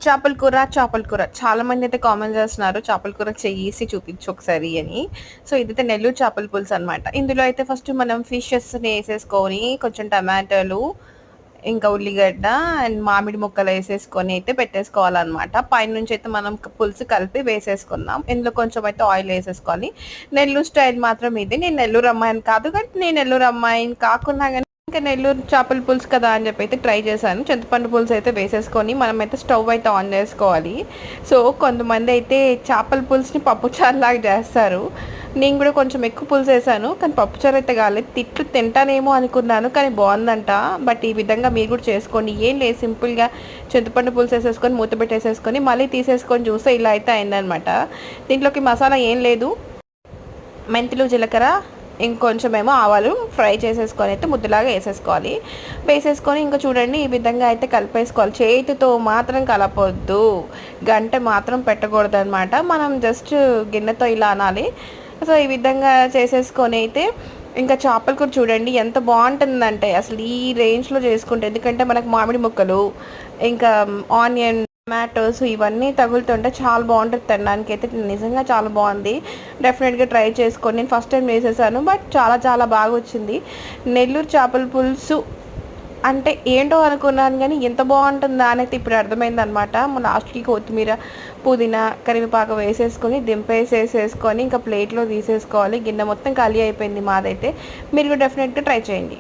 చేపల కూర చాలామంది అయితే కామెంట్ చేస్తున్నారు. చేపల కూర చేసి చూపించు ఒకసారి అని. సో, ఇదైతే నెల్లూరు చేపల పులుసు అనమాట. ఇందులో అయితే ఫస్ట్ మనం ఫిషెస్‌ని ఏసేసుకొని, కొంచెం టమాటాలు, ఇంకా ఉల్లిగడ్డ అండ్ మామిడి ముక్కలు ఏసేసుకొని అయితే పెట్టేసుకోవాలనమాట. పైనుంచి అయితే మనం పులుసు కలిపి వేసేసుకున్నాం. ఇందులో కొంచెం అయితే ఆయిల్ ఏసేసుకోవాలి. నెల్లూరు స్టైల్ మాత్రం ఇది. నేను నెల్లూరు అమ్మాయిని కాదు. బట్ నేను నెల్లూరు అమ్మాయిని కాకున్నా గాని ఇంకా నెల్లూరు చేపల పులుసు కదా అని చెప్పి అయితే ట్రై చేశాను. చింతపండు పులుసు అయితే వేసేసుకొని మనమైతే స్టవ్ అయితే ఆన్ చేసుకోవాలి. సో, కొంతమంది అయితే చేపల పులుసుని పప్పుచారులాగా చేస్తారు. నేను కూడా కొంచెం ఎక్కువ పులుసు వేసాను. కానీ పప్పుచారు అయితే కాలేదు. తిట్లు తింటానేమో అనుకున్నాను. కానీ బాగుందంట. బట్ ఈ విధంగా మీరు కూడా చేసుకోండి. ఏం లేదు, సింపుల్గా చింతపండు పులుసు వేసేసుకొని మూత పెట్టేసేసుకొని మళ్ళీ తీసేసుకొని చూస్తే ఇలా అయితే అయిందనమాట. దీంట్లోకి మసాలా ఏం లేదు. మెంతులు, జీలకర్ర, ఇంకొంచెం ఏమో ఆవాలు ఫ్రై చేసేసుకొని అయితే ముద్దలాగా వేసేసుకోవాలి. వేసేసుకొని ఇంకా చూడండి ఈ విధంగా అయితే కలిపేసుకోవాలి. చేతితో మాత్రం కలపొద్దు, గంట మాత్రం పెట్టకూడదు అనమాట. మనం జస్ట్ గిన్నెతో ఇలా అనాలి. సో, ఈ విధంగా చేసేసుకొని అయితే ఇంకా చేపల కూర చూడండి ఎంత బాగుంటుందంటే అసలు ఈ రేంజ్లో చేసుకుంటే, ఎందుకంటే మనకు మామిడి ముక్కలు, ఇంకా ఆనియన్, టొమాటోస్ ఇవన్నీ తగులుతుంటే చాలా బాగుంటుంది తినడానికి. అయితే నిజంగా చాలా బాగుంది. డెఫినెట్గా ట్రై చేసుకోండి. నేను ఫస్ట్ టైం వేసేసాను, బట్ చాలా చాలా బాగా వచ్చింది. నెల్లూరు చేపల పులుసు అంటే ఏంటో అనుకున్నాను, కానీ ఎంత బాగుంటుందా అనేది ఇప్పుడు అర్థమైంది అనమాట. లాస్ట్కి కొత్తిమీర, పుదీనా, కరివేపాకు వేసేసుకొని దింపేసేసుకొని ఇంకా ప్లేట్లో తీసేసుకోవాలి. గిన్నె మొత్తం ఖాళీ అయిపోయింది మాదైతే. మీరు కూడా డెఫినెట్గా ట్రై చేయండి.